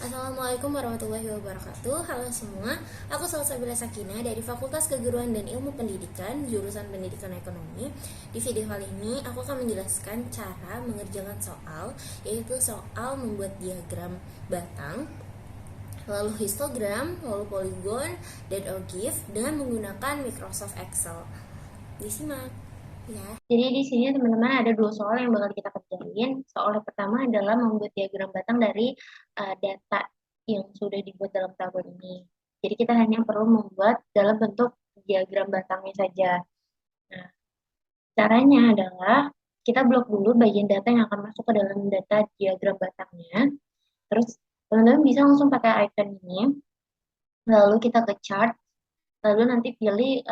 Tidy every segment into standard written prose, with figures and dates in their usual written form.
Assalamualaikum warahmatullahi wabarakatuh. Halo semua, aku Salsabila Sakina dari Fakultas Keguruan dan Ilmu Pendidikan, jurusan Pendidikan Ekonomi. Di video kali ini, aku akan menjelaskan cara mengerjakan soal, yaitu soal membuat diagram batang, lalu histogram, lalu poligon, dan ogive dengan menggunakan Microsoft Excel. Disimak ya. Jadi di sini teman-teman ada dua soal yang bakal kita kerjain. Soal yang pertama adalah membuat diagram batang dari data yang sudah dibuat dalam tabel ini. Jadi kita hanya perlu membuat dalam bentuk diagram batangnya saja. Nah, caranya adalah kita blok dulu bagian data yang akan masuk ke dalam data diagram batangnya. Terus teman-teman bisa langsung pakai icon ini. Lalu kita ke chart. Lalu nanti pilih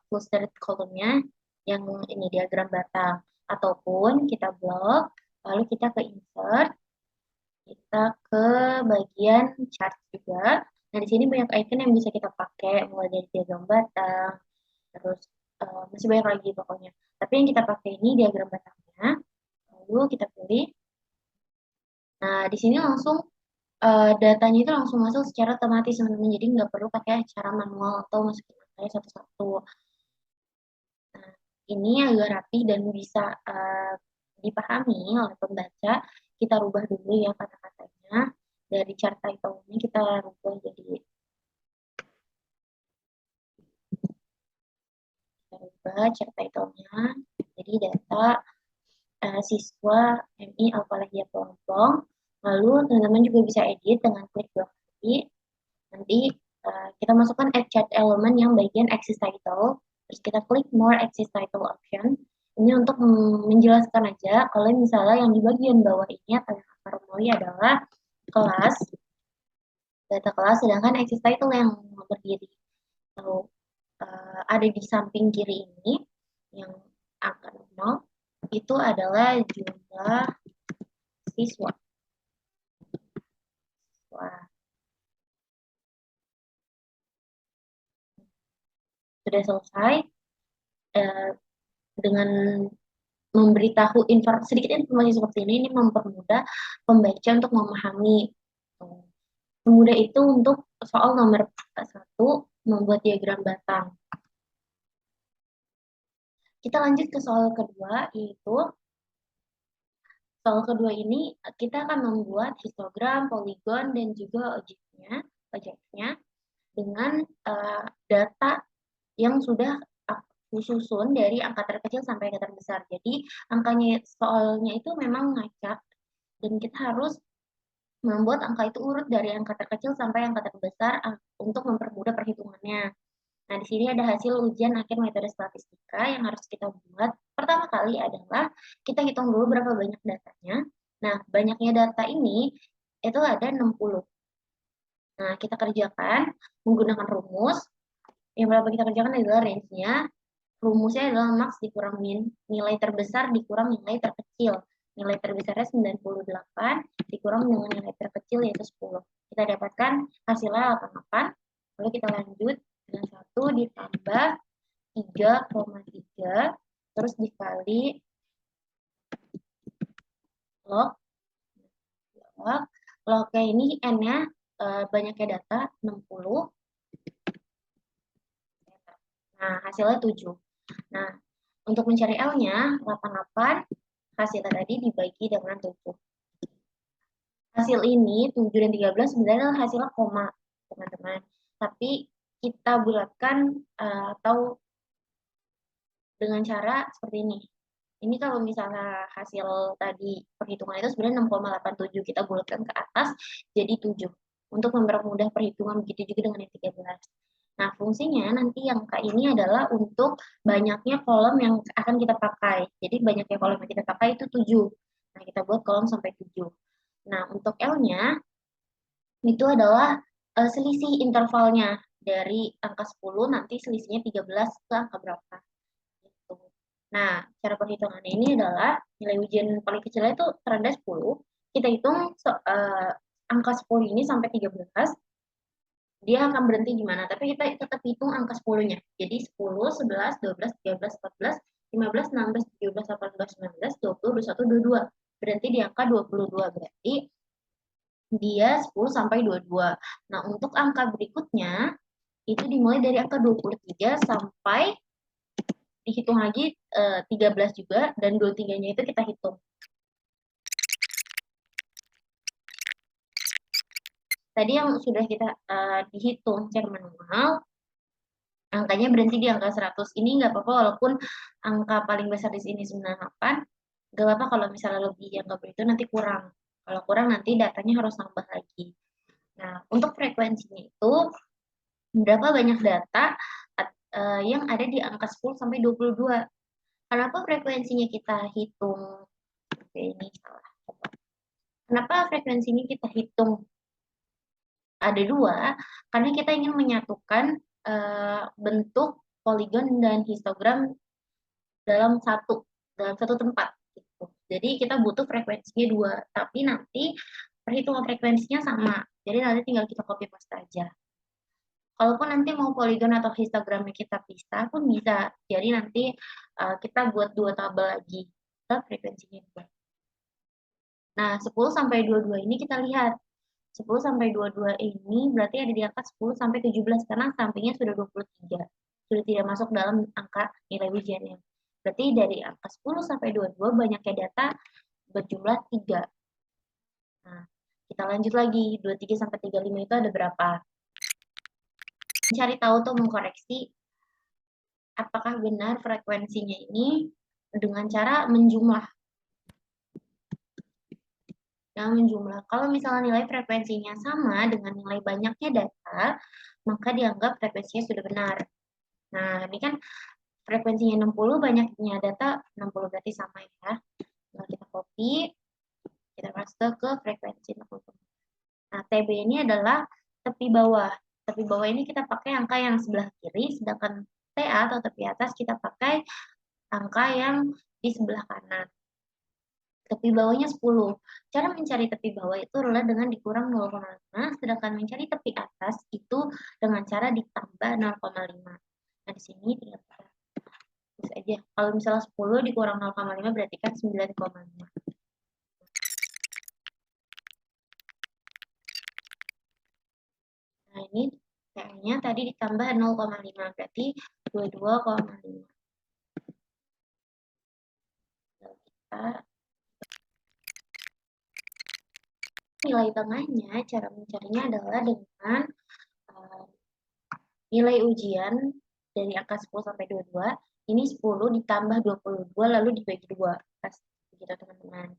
clustered column-nya yang ini diagram batang. Ataupun kita blok, lalu kita ke insert, kita ke bagian chart juga. Nah, di sini banyak icon yang bisa kita pakai, mulai dari diagram batang, terus masih banyak lagi pokoknya. Tapi yang kita pakai ini diagram batangnya, lalu kita pilih. Nah, di sini langsung datanya itu langsung masuk secara otomatis teman-teman. Jadi nggak perlu pakai cara manual atau masukin angkanya satu-satu. Nah, ini agak rapi dan bisa dipahami oleh pembaca. Kita rubah dulu ya kata-katanya. Dari chart title ini kita rubah jadi chart title-nya. Jadi data siswa MI Alfalahiyah Pelompong. Lalu teman-teman juga bisa edit dengan klik dua kali. Nanti kita masukkan add chart element yang bagian axis title. Terus kita klik more axis title option. Ini untuk menjelaskan aja kalau misalnya yang di bagian bawah ini atau yang akan Romawi adalah kelas, data kelas, sedangkan axis title yang berdiri atau ada di samping kiri ini yang angka 0 itu adalah jumlah siswa. Wah, sudah selesai. Eh, dengan memberitahu sedikit informasi seperti ini mempermudah pembaca untuk memahami. Semudah itu untuk soal nomor satu, membuat diagram batang. Kita lanjut ke soal kedua, yaitu soal kedua ini kita akan membuat histogram, poligon, dan juga objeknya dengan data yang sudah susun dari angka terkecil sampai angka terbesar. Jadi angkanya soalnya itu memang ngacak dan kita harus membuat angka itu urut dari angka terkecil sampai angka terbesar untuk mempermudah perhitungannya. Nah, di sini ada hasil ujian akhir metode statistika yang harus kita buat. Pertama kali adalah kita hitung dulu berapa banyak datanya. Nah, banyaknya data ini itu ada 60. Nah, kita kerjakan menggunakan rumus. Yang berapa kita kerjakan adalah range-nya. Rumusnya adalah max dikurang min, nilai terbesar dikurang nilai terkecil. Nilai terbesarnya 98 dikurang dengan nilai terkecil yaitu 10. Kita dapatkan hasilnya 88. Lalu kita lanjut dengan 1 ditambah 3,3 terus dikali log. Lognya ini n-nya banyaknya data 60. Nah, hasilnya 7. Nah, untuk mencari L-nya 88 hasilnya tadi dibagi dengan 7. Hasil ini 7 dan 13 sebenarnya adalah hasilnya koma, teman-teman. Tapi kita bulatkan atau dengan cara seperti ini. Ini kalau misalnya hasil tadi perhitungan itu sebenarnya 6,87 kita bulatkan ke atas jadi 7 untuk mempermudah perhitungan, begitu juga dengan yang 13. Nah, fungsinya nanti yang K ini adalah untuk banyaknya kolom yang akan kita pakai. Jadi banyaknya kolom yang kita pakai itu 7. Nah, kita buat kolom sampai 7. Nah, untuk L-nya itu adalah selisih intervalnya dari angka 10 nanti selisihnya 13 ke angka berapa. Gitu. Nah, cara perhitungannya ini adalah nilai ujian paling kecilnya itu terendah 10. Kita hitung angka 10 ini sampai 13, dia akan berhenti di mana. Tapi kita tetap hitung angka 10-nya. Jadi 10, 11, 12, 13, 14, 15, 16, 17, 18, 19, 20, 21, 22. Berhenti di angka 22. Berarti dia 10 sampai 22. Nah, untuk angka berikutnya itu dimulai dari angka 23 sampai dihitung lagi 13 juga, dan 23-nya itu kita hitung. Tadi yang sudah kita dihitung secara manual, angkanya berhenti di angka 100. Ini nggak apa-apa walaupun angka paling besar di sini 98. Nggak apa-apa kalau misalnya lebih yang nggak itu nanti kurang. Kalau kurang nanti datanya harus nambah lagi. Nah, untuk frekuensinya itu berapa banyak data yang ada di angka 10 sampai 22. Kenapa frekuensinya kita hitung? Oke, ini salah. Kenapa frekuensinya kita hitung ada dua? Karena kita ingin menyatukan bentuk poligon dan histogram dalam satu tempat gitu. Jadi kita butuh frekuensinya dua, tapi nanti perhitungan frekuensinya sama. Jadi nanti tinggal kita copy paste aja. Kalaupun nanti mau poligon atau histogramnya kita pisah pun bisa. Jadi nanti kita buat dua tabel lagi. Kita frekuensinya dua. Nah, 10 sampai 22 ini kita lihat. 10 sampai 22 ini berarti ada di angka 10 sampai 17 karena sampingnya sudah 23. Sudah tidak masuk dalam angka nilai ujiannya. Berarti dari angka 10 sampai 22 banyaknya data berjumlah 3. Nah, kita lanjut lagi. 23 sampai 35 itu ada berapa? Cari tahu tuh mengkoreksi apakah benar frekuensinya ini dengan cara menjumlah. Kalau misalnya nilai frekuensinya sama dengan nilai banyaknya data, maka dianggap frekuensinya sudah benar. Nah, ini kan frekuensinya 60, banyaknya data 60 berarti sama ya. Nah, kita copy, kita paste ke frekuensi 60. Nah, TB ini adalah tepi bawah. Tepi bawah ini kita pakai angka yang sebelah kiri, sedangkan TA atau tepi atas kita pakai angka yang di sebelah kanan. Tepi bawahnya 10. Cara mencari tepi bawah itu adalah dengan dikurang 0,5, sedangkan mencari tepi atas itu dengan cara ditambah 0,5. Nah, di sini tinggal tulis aja. Kalau misalnya 10 dikurang 0,5 berarti kan 9,5. Nah, ini TA-nya tadi ditambah 0,5 berarti 22,5. Kita nilai tengahnya, cara mencarinya adalah dengan uh, nilai ujian dari angka 10 sampai 22, ini 10 ditambah 22 lalu dibagi 2. Pas begitu teman-teman.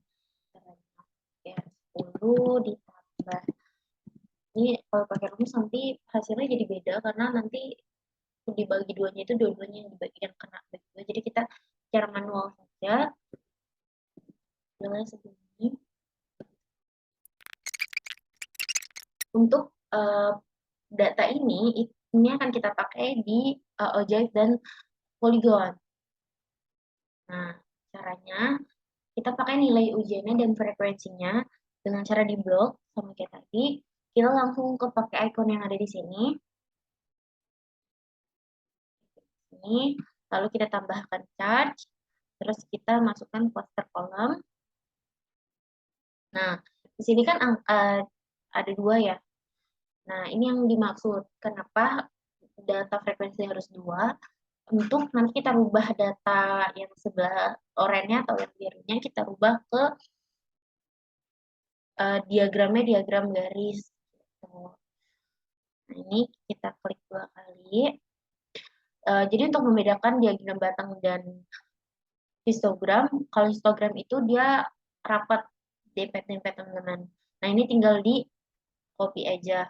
Ya, 10 ditambah. Ini kalau pakai rumus nanti hasilnya jadi beda karena nanti dibagi duanya itu dua-duanya yang dibagi yang kena bagi dua. Jadi kita secara manual saja. Nilai segini. Untuk data ini akan kita pakai di objek dan poligon. Nah, caranya kita pakai nilai ujiannya dan frekuensinya dengan cara di blok sama kayak tadi. Kita langsung ke pakai icon yang ada di sini. Lalu kita tambahkan charge, terus kita masukkan poster kolom. Nah, di sini kan ada dua ya. Nah, ini yang dimaksud. Kenapa data frekuensi harus dua? Untuk nanti kita rubah data yang sebelah oranye atau yang birunya, kita rubah ke diagramnya diagram garis. Nah, ini kita klik 2 kali. Jadi untuk membedakan diagram batang dan histogram, kalau histogram itu dia rapat dempet-dempet teman-teman. Nah, ini tinggal di copy aja.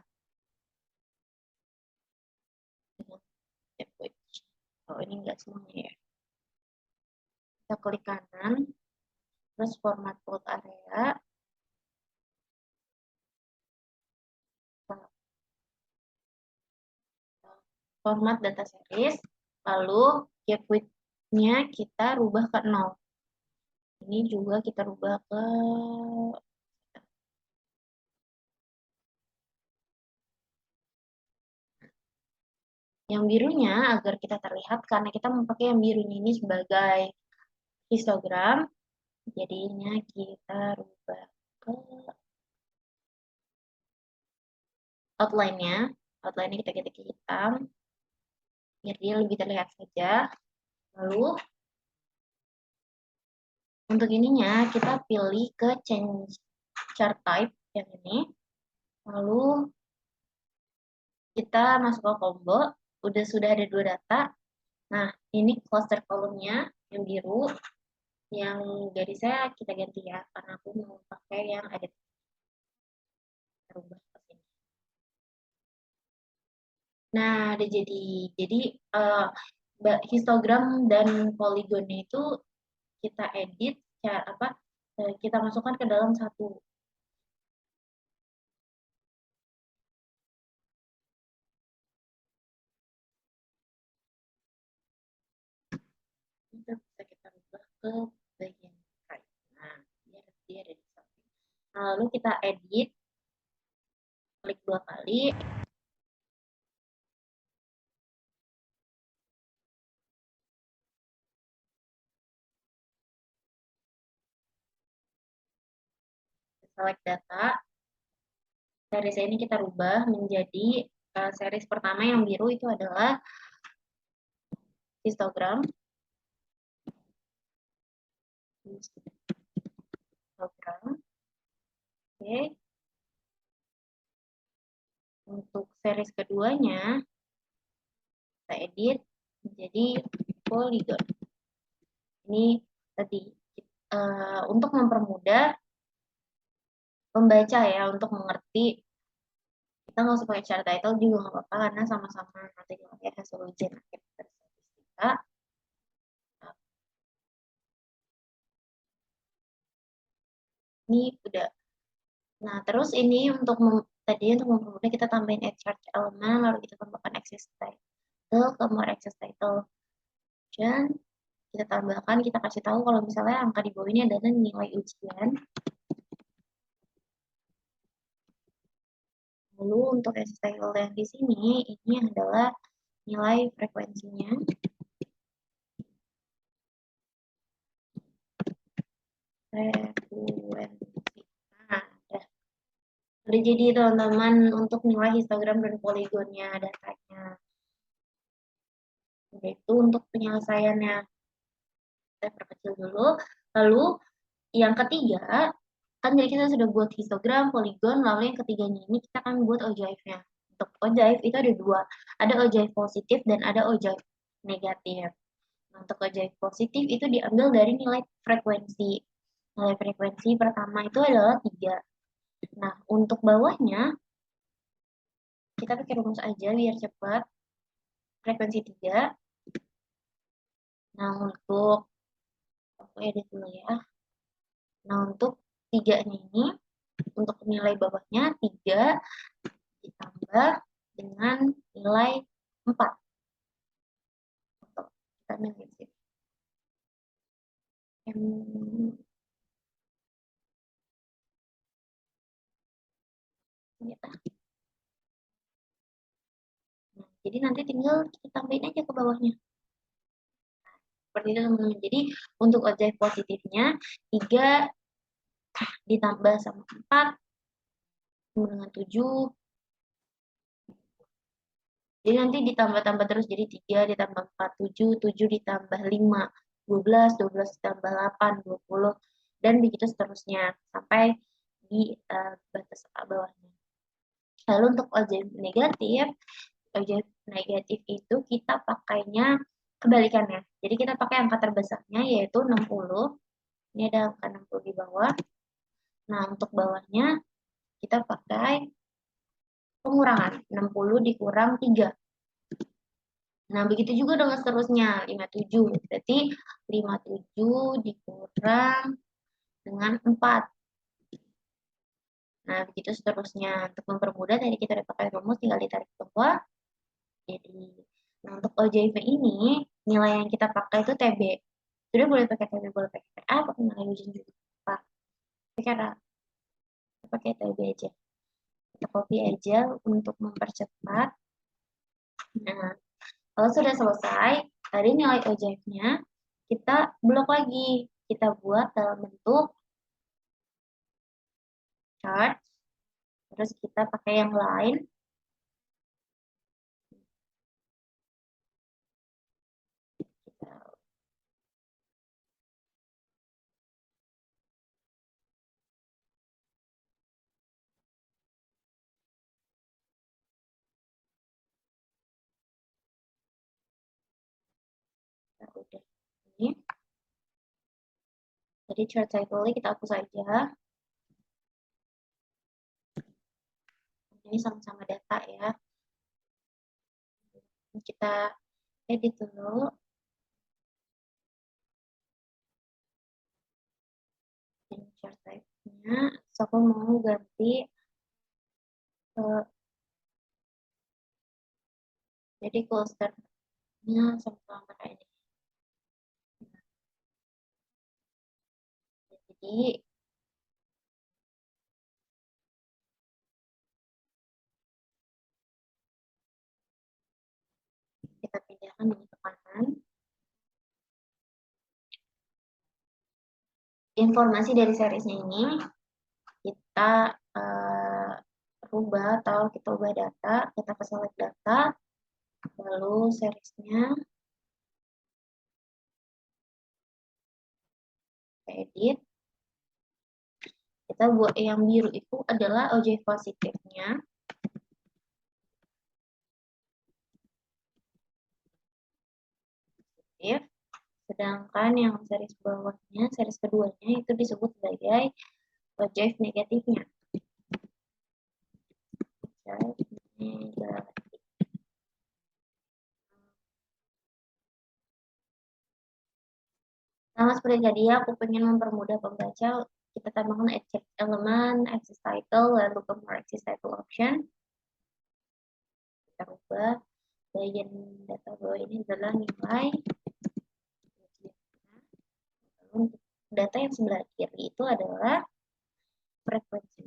Oh, ini enggak semuanya ya. Kita klik kanan, terus format plot area. Format data series, lalu gap width-nya kita rubah ke 0. Ini juga kita rubah ke yang birunya agar kita terlihat karena kita memakai yang birunya ini sebagai histogram. Jadinya kita rubah ke outline-nya. Outline-nya kita ketik hitam, biar dia lebih terlihat saja. Lalu, untuk ininya, kita pilih ke change chart type yang ini. Lalu, kita masuk ke combo, sudah ada 2 data. Nah, ini cluster kolomnya yang biru, yang garisnya kita ganti ya, karena aku mau pakai yang ada rubah ke sini. Nah, udah jadi uh, histogram dan poligonnya itu kita edit cara apa? Kita masukkan ke dalam satu. Itu bisa kita rubah ke bagian right. Nah, dia ada di samping. Nah, lalu kita edit, klik 2 kali. Select data. Series ini kita rubah menjadi series pertama yang biru itu adalah histogram. Histogram. Oke. Untuk series keduanya, kita edit menjadi polygon. Ini tadi untuk mempermudah pembaca ya, untuk mengerti. Kita nggak usah pakai cara title juga nggak apa-apa, karena sama-sama nanti pakai hasil ujian akhir dari statistika. Ini udah. Nah, terus ini tadi untuk mempermudah kita tambahin add charge elemen, lalu kita tambahkan access title ke more access title. Dan kita tambahkan, kita kasih tahu kalau misalnya angka di bawah ini adalah nilai ujian. Lalu untuk access title yang di sini, ini adalah nilai frekuensinya. Frekuensi. Nah, udah jadi teman-teman untuk nilai histogram dan poligonnya datanya. Itu untuk penyelesaiannya. Kita perkecil dulu. Lalu yang ketiga, kan jadi kita sudah buat histogram, poligon, lalu yang ketiganya ini kita akan buat ogive-nya. Untuk ogive itu ada 2. Ada ogive positif dan ada ogive negatif. Nah, untuk ogive positif itu diambil dari nilai frekuensi. Nilai frekuensi pertama itu adalah 3. Nah, untuk bawahnya, kita pakai rumus aja biar cepat. Frekuensi 3. Nah, untuk, aku edit dulu ya. Nah, untuk 3-nya ini, untuk nilai bawahnya 3 ditambah dengan nilai 4. Kita ambil di sini. Nah, jadi nanti tinggal kita tambahin aja ke bawahnya. Seperti itu teman-teman. Jadi untuk objek positifnya 3 ditambah sama 4 dengan 7. Jadi nanti ditambah-tambah terus, jadi 3 ditambah 4, 7, 7 ditambah 5, 12, 12 ditambah 8, 20, dan begitu seterusnya sampai di batas bawahnya. Lalu untuk objek negatif itu kita pakainya kebalikannya. Jadi kita pakai angka terbesarnya yaitu 60. Ini ada angka 60 di bawah. Nah, untuk bawahnya kita pakai pengurangan. 60 dikurang 3. Nah, begitu juga dengan seterusnya, 57. Berarti 57 dikurang dengan 4. Nah, begitu seterusnya. Untuk mempermudah, tadi kita udah pakai rumus, tinggal ditarik ke bawah. Jadi, nah untuk OJV ini, nilai yang kita pakai itu TB. Sudah boleh pakai TB, boleh pakai PA, pakai nilai ujian juga. Pak, pakai TB aja. Kita copy aja untuk mempercepat. Nah, kalau sudah selesai, tadi nilai OJEK-nya kita blok lagi. Kita buat dalam bentuk chart. Terus kita pakai yang lain. udah ini. Jadi chart title kita hapus saja. Ini sama-sama data ya. Kita edit dulu. Ini chart type-nya. So, aku mau ganti jadi cluster-nya sama-sama kayak ini. Jadi kita pindahkan ini ke kanan. Informasi dari seriesnya ini kita rubah atau kita ubah data, kita ke select data, lalu seriesnya kita edit. Kita buat yang biru itu adalah objek positifnya. Sedangkan yang series bawahnya, series keduanya itu disebut sebagai objek negatifnya. Sama seperti tadi, aku pengen mempermudah pembaca, kita tambahkan elemen axis title, lalu ke more axis title option. Kita ubah bagian data bawah ini adalah nilai. Untuk data yang sebelah kiri itu adalah frekuensi.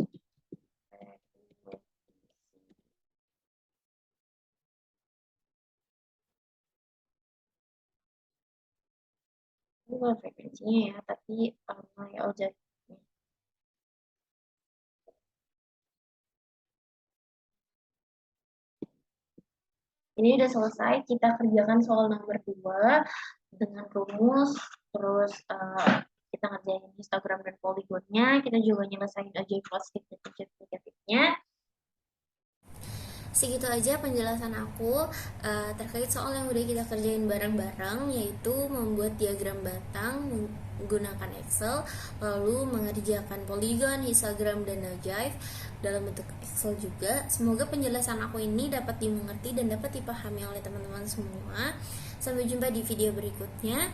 Ini bukan frekuensinya ya, tapi nilai objeknya. Ini udah selesai, kita kerjakan soal nomor 2 dengan rumus, terus kita ngerjain histogram dan poligonnya, kita juga nyelesain objek positif dan objek negatifnya. Segitu aja penjelasan aku terkait soal yang udah kita kerjain bareng-bareng, yaitu membuat diagram batang menggunakan Excel, lalu mengerjakan poligon, histogram, dan aljaif dalam bentuk Excel juga. Semoga penjelasan aku ini dapat dimengerti dan dapat dipahami oleh teman-teman semua. Sampai jumpa di video berikutnya.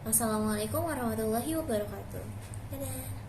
Wassalamualaikum warahmatullahi wabarakatuh. Dadah.